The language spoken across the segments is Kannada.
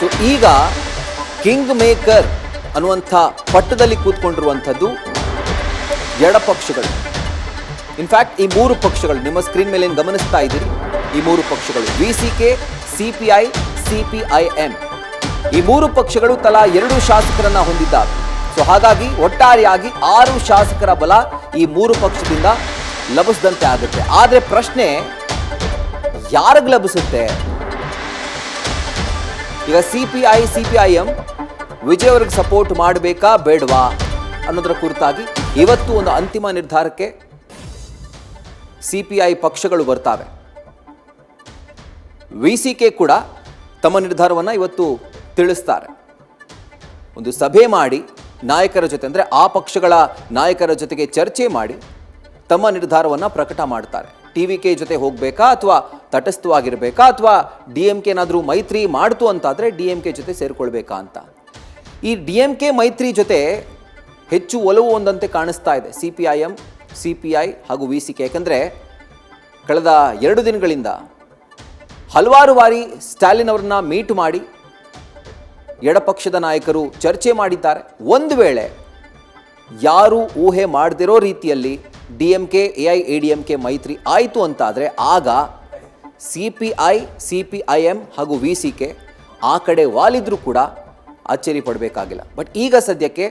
ಸೊ ಈಗ ಕಿಂಗ್ ಮೇಕರ್ ಅನ್ನುವಂಥ ಪಟ್ಟದಲ್ಲಿ ಕೂತ್ಕೊಂಡಿರುವಂಥದ್ದು ಎಡಪಕ್ಷಗಳು. ಇನ್ಫ್ಯಾಕ್ಟ್ ಈ ಮೂರು ಪಕ್ಷಗಳು ನಿಮ್ಮ ಸ್ಕ್ರೀನ್ ಮೇಲೆ ಏನು ಗಮನಿಸ್ತಾ ಇದ್ದೀರಿ, ಈ ಮೂರು ಪಕ್ಷಗಳು ವಿಸಿಕೆ, ಸಿಪಿಐ, ಸಿಪಿಐಎಂ, ಈ ಮೂರು ಪಕ್ಷಗಳು ತಲಾ 2 ಶಾಸಕರನ್ನ ಹೊಂದಿದ್ದಾವೆ. ಸೊ ಹಾಗಾಗಿ ಒಟ್ಟಾರೆಯಾಗಿ 6 ಶಾಸಕರ ಬಲ ಈ ಮೂರು ಪಕ್ಷದಿಂದ ಲಭಿಸಿದಂತೆ ಆಗುತ್ತೆ. ಆದರೆ ಪ್ರಶ್ನೆ ಯಾರಿಗೆ ಲಭಿಸುತ್ತೆ? ಈಗ ಸಿಪಿಐ, ಸಿಪಿಐಎಂ ವಿಜಯ್ ಅವ್ರಿಗೆ ಸಪೋರ್ಟ್ ಮಾಡಬೇಕಾ ಬೇಡವಾ ಅನ್ನೋದರ ಕುರಿತಾಗಿ ಇವತ್ತು ಒಂದು ಅಂತಿಮ ನಿರ್ಧಾರಕ್ಕೆ ಸಿಪಿಐ ಪಕ್ಷಗಳು ಬರ್ತಾವೆ. ವಿಸಿಕೆ ಕೂಡ ತಮ್ಮ ನಿರ್ಧಾರವನ್ನು ಇವತ್ತು ತಿಳಿಸ್ತಾರೆ. ಒಂದು ಸಭೆ ಮಾಡಿ ನಾಯಕರ ಜೊತೆ, ಅಂದರೆ ಆ ಪಕ್ಷಗಳ ನಾಯಕರ ಜೊತೆಗೆ ಚರ್ಚೆ ಮಾಡಿ ತಮ್ಮ ನಿರ್ಧಾರವನ್ನು ಪ್ರಕಟ ಮಾಡ್ತಾರೆ. TVK ಜೊತೆ ಹೋಗಬೇಕಾ ಅಥವಾ ತಟಸ್ಥವಾಗಿರಬೇಕಾ ಅಥವಾ DMK ಏನಾದರೂ ಮೈತ್ರಿ ಮಾಡ್ತು ಅಂತಾದರೆ DMK ಜೊತೆ ಸೇರಿಕೊಳ್ಬೇಕಾ ಅಂತ. ಈ DMK ಮೈತ್ರಿ ಜೊತೆ ಹೆಚ್ಚು ಒಲವು ಒಂದಂತೆ ಕಾಣಿಸ್ತಾ ಇದೆ CPIM, CPI ಹಾಗೂ VCK. ಯಾಕಂದರೆ ಕಳೆದ 2 ದಿನಗಳಿಂದ ಹಲವಾರು ಬಾರಿ ಸ್ಟಾಲಿನ್ ಅವರನ್ನ ಮೀಟ್ ಮಾಡಿ ಎಡಪಕ್ಷದ ನಾಯಕರು ಚರ್ಚೆ ಮಾಡಿದ್ದಾರೆ. ಒಂದು ವೇಳೆ ಯಾರು ಊಹೆ ಮಾಡದಿರೋ ರೀತಿಯಲ್ಲಿ DMK, AIADMK ಮೈತ್ರಿ ಆಯಿತು ಅಂತಾದರೆ ಆಗ CPI, CPIM ಹಾಗೂ VCK ಆ ಕಡೆ ವಾಲಿದ್ರೂ ಕೂಡ ಅಚ್ಚರಿ ಪಡಬೇಕಾಗಿಲ್ಲ. ಬಟ್ ಈಗ ಸದ್ಯಕ್ಕೆ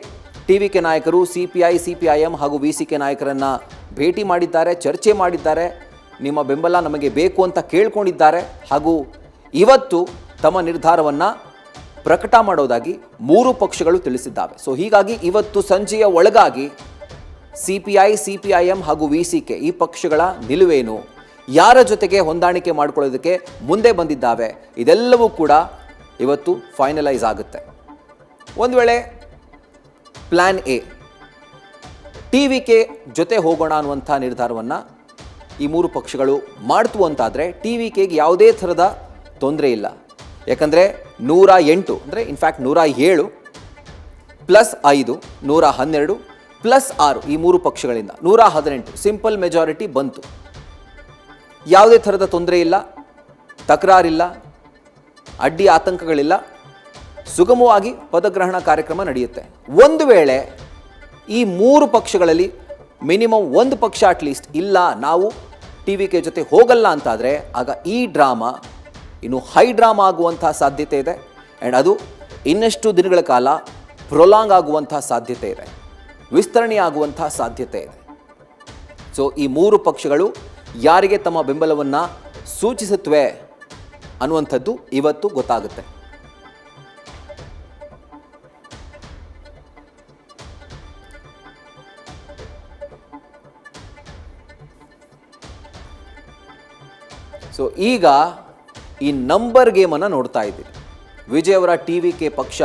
TVK ನಾಯಕರು CPI, CPIM ಹಾಗೂ VCK ನಾಯಕರನ್ನು ಭೇಟಿ ಮಾಡಿದ್ದಾರೆ, ಚರ್ಚೆ ಮಾಡಿದ್ದಾರೆ, ನಿಮ್ಮ ಬೆಂಬಲ ನಮಗೆ ಬೇಕು ಅಂತ ಕೇಳ್ಕೊಂಡಿದ್ದಾರೆ ಹಾಗೂ ಇವತ್ತು ತಮ್ಮ ನಿರ್ಧಾರವನ್ನು ಪ್ರಕಟ ಮಾಡೋದಾಗಿ ಮೂರು ಪಕ್ಷಗಳು ತಿಳಿಸಿದ್ದಾವೆ. ಸೊ ಹೀಗಾಗಿ ಇವತ್ತು ಸಂಜೆಯ ಒಳಗಾಗಿ CPI, CPIM ಹಾಗೂ VCK ಈ ಪಕ್ಷಗಳ ನಿಲುವೇನು, ಯಾರ ಜೊತೆಗೆ ಹೊಂದಾಣಿಕೆ ಮಾಡಿಕೊಳ್ಳೋದಕ್ಕೆ ಮುಂದೆ ಬಂದಿದ್ದಾವೆ, ಇದೆಲ್ಲವೂ ಕೂಡ ಇವತ್ತು ಫೈನಲೈಸ್ ಆಗುತ್ತೆ. ಒಂದು ವೇಳೆ ಪ್ಲ್ಯಾನ್ ಎ TVK ಜೊತೆ ಹೋಗೋಣ ಅನ್ನುವಂಥ ನಿರ್ಧಾರವನ್ನು ಈ ಮೂರು ಪಕ್ಷಗಳು ಮಾಡ್ತು ಅಂತಾದರೆ TVKಗೆ ಯಾವುದೇ ಥರದ ತೊಂದರೆ ಇಲ್ಲ. ಯಾಕಂದರೆ 108 ಅಂದರೆ ಇನ್ಫ್ಯಾಕ್ಟ್ 107 ಪ್ಲಸ್ 5 112 ಪ್ಲಸ್ 6 ಈ ಮೂರು ಪಕ್ಷಗಳಿಂದ 118 ಸಿಂಪಲ್ ಮೆಜಾರಿಟಿ ಬಂತು. ಯಾವುದೇ ಥರದ ತೊಂದರೆ ಇಲ್ಲ, ತಕರಾರಿಲ್ಲ, ಅಡ್ಡಿ ಆತಂಕಗಳಿಲ್ಲ, ಸುಗಮವಾಗಿ ಪದಗ್ರಹಣ ಕಾರ್ಯಕ್ರಮ ನಡೆಯುತ್ತೆ. ಒಂದು ವೇಳೆ ಈ ಮೂರು ಪಕ್ಷಗಳಲ್ಲಿ ಮಿನಿಮಮ್ ಒಂದು ಪಕ್ಷ ಅಟ್ಲೀಸ್ಟ್ ಇಲ್ಲ ನಾವು TVK ಜೊತೆ ಹೋಗಲ್ಲ ಅಂತಾದರೆ ಆಗ ಈ ಡ್ರಾಮಾ ಇನ್ನು ಹೈ ಡ್ರಾಮಾ ಆಗುವಂಥ ಸಾಧ್ಯತೆ ಇದೆ. ಆ್ಯಂಡ್ ಅದು ಇನ್ನಷ್ಟು ದಿನಗಳ ಕಾಲ ಪ್ರೊಲಾಂಗ್ ಆಗುವಂಥ ಸಾಧ್ಯತೆ ಇದೆ, ವಿಸ್ತರಣೆ ಆಗುವಂಥ ಸಾಧ್ಯತೆ ಇದೆ. ಸೊ ಈ ಮೂರು ಪಕ್ಷಗಳು ಯಾರಿಗೆ ತಮ್ಮ ಬೆಂಬಲವನ್ನು ಸೂಚಿಸುತ್ತವೆ ಅನ್ನುವಂಥದ್ದು ಇವತ್ತು ಗೊತ್ತಾಗುತ್ತೆ. ಸೊ ಈಗ ಈ ನಂಬರ್ ಗೇಮನ್ನು ನೋಡ್ತಾ ಇದ್ದೀವಿ. ವಿಜಯ್ ಅವರ TVK ಪಕ್ಷ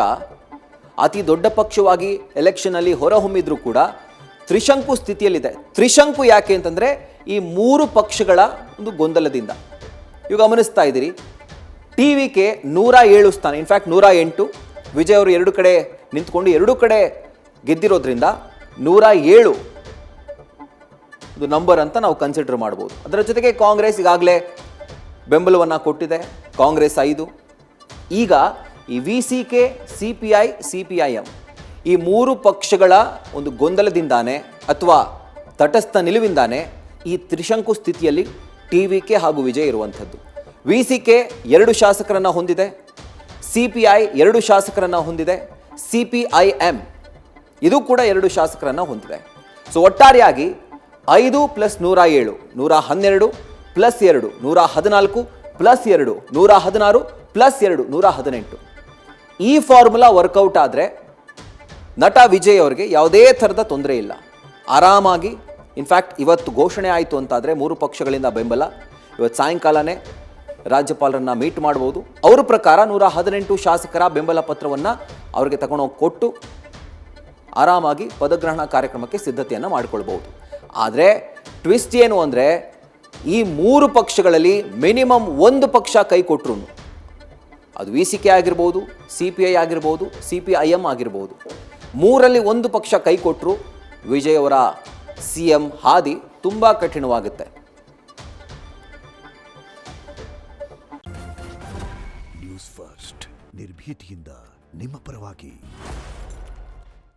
ಅತಿ ದೊಡ್ಡ ಪಕ್ಷವಾಗಿ ಎಲೆಕ್ಷನಲ್ಲಿ ಹೊರಹೊಮ್ಮಿದ್ರೂ ಕೂಡ ತ್ರಿಶಂಕು ಸ್ಥಿತಿಯಲ್ಲಿದೆ. ತ್ರಿಶಂಕು ಯಾಕೆ ಅಂತಂದರೆ ಈ ಮೂರು ಪಕ್ಷಗಳ ಒಂದು ಗೊಂದಲದಿಂದ. ಇವಾಗ ಗಮನಿಸ್ತಾ ಇದ್ದೀರಿ, TVK 107 ಸ್ಥಾನ, ಇನ್ಫ್ಯಾಕ್ಟ್ 108, ವಿಜಯ್ ಅವರು 2 ಕಡೆ ನಿಂತ್ಕೊಂಡು 2 ಕಡೆ ಗೆದ್ದಿರೋದ್ರಿಂದ 107 ಒಂದು ನಂಬರ್ ಅಂತ ನಾವು ಕನ್ಸಿಡರ್ ಮಾಡ್ಬೋದು. ಅದರ ಜೊತೆಗೆ ಕಾಂಗ್ರೆಸ್ ಈಗಾಗಲೇ ಬೆಂಬಲವನ್ನು ಕೊಟ್ಟಿದೆ, ಕಾಂಗ್ರೆಸ್ 5. ಈಗ ಈ VCK, CPI, CPIM ಈ ಮೂರು ಪಕ್ಷಗಳ ಒಂದು ಗೊಂದಲದಿಂದಾನೆ ಅಥವಾ ತಟಸ್ಥ ನಿಲುವಿಂದಾನೆ ಈ ತ್ರಿಶಂಕು ಸ್ಥಿತಿಯಲ್ಲಿ TVK ಹಾಗೂ ವಿಜಯ್ ಇರುವಂಥದ್ದು. VCK 2 ಶಾಸಕರನ್ನು ಹೊಂದಿದೆ, CPI 2 ಶಾಸಕರನ್ನು ಹೊಂದಿದೆ, CPIM ಇದು ಕೂಡ 2 ಶಾಸಕರನ್ನು ಹೊಂದಿದೆ. ಸೊ ಒಟ್ಟಾರೆಯಾಗಿ 5 + 107 112 ಪ್ಲಸ್ 2 114 ಪ್ಲಸ್ 2 116 ಪ್ಲಸ್ 2 118 ಈ ಫಾರ್ಮುಲಾ ವರ್ಕೌಟ್ ಆದರೆ ನಟ ವಿಜಯ್ ಅವರಿಗೆ ಯಾವುದೇ ಥರದ ತೊಂದರೆ ಇಲ್ಲ, ಆರಾಮಾಗಿ. ಇನ್ಫ್ಯಾಕ್ಟ್ ಇವತ್ತು ಘೋಷಣೆ ಆಯಿತು ಅಂತಾದರೆ ಮೂರು ಪಕ್ಷಗಳಿಂದ ಬೆಂಬಲ, ಇವತ್ತು ಸಾಯಂಕಾಲನೇ ರಾಜ್ಯಪಾಲರನ್ನು ಮೀಟ್ ಮಾಡ್ಬೋದು. ಅವ್ರ ಪ್ರಕಾರ 118 ಶಾಸಕರ ಬೆಂಬಲ ಪತ್ರವನ್ನು ಅವರಿಗೆ ತಗೊಂಡೋಗಿ ಕೊಟ್ಟು ಆರಾಮಾಗಿ ಪದಗ್ರಹಣ ಕಾರ್ಯಕ್ರಮಕ್ಕೆ ಸಿದ್ಧತೆಯನ್ನು ಮಾಡಿಕೊಳ್ಬೋದು. ಆದರೆ ಟ್ವಿಸ್ಟ್ ಏನು ಅಂದರೆ ಈ ಮೂರು ಪಕ್ಷಗಳಲ್ಲಿ ಮಿನಿಮಮ್ ಒಂದು ಪಕ್ಷ ಕೈ ಕೊಟ್ಟರು, ಅದು VCK ಆಗಿರ್ಬೋದು, CPI ಆಗಿರ್ಬೋದು, CPIM ಆಗಿರ್ಬೋದು, ಮೂರಲ್ಲಿ ಒಂದು ಪಕ್ಷ ಕೈ ಕೊಟ್ಟರು ವಿಜಯ್ ಅವರ CM ಹಾದಿ ತುಂಬ ಕಠಿಣವಾಗುತ್ತೆ. ನ್ಯೂಸ್ ಫಸ್ಟ್ ನಿರ್ಭೀತಿಯಿಂದ ನಿಮ್ಮ ಪರವಾಗಿ.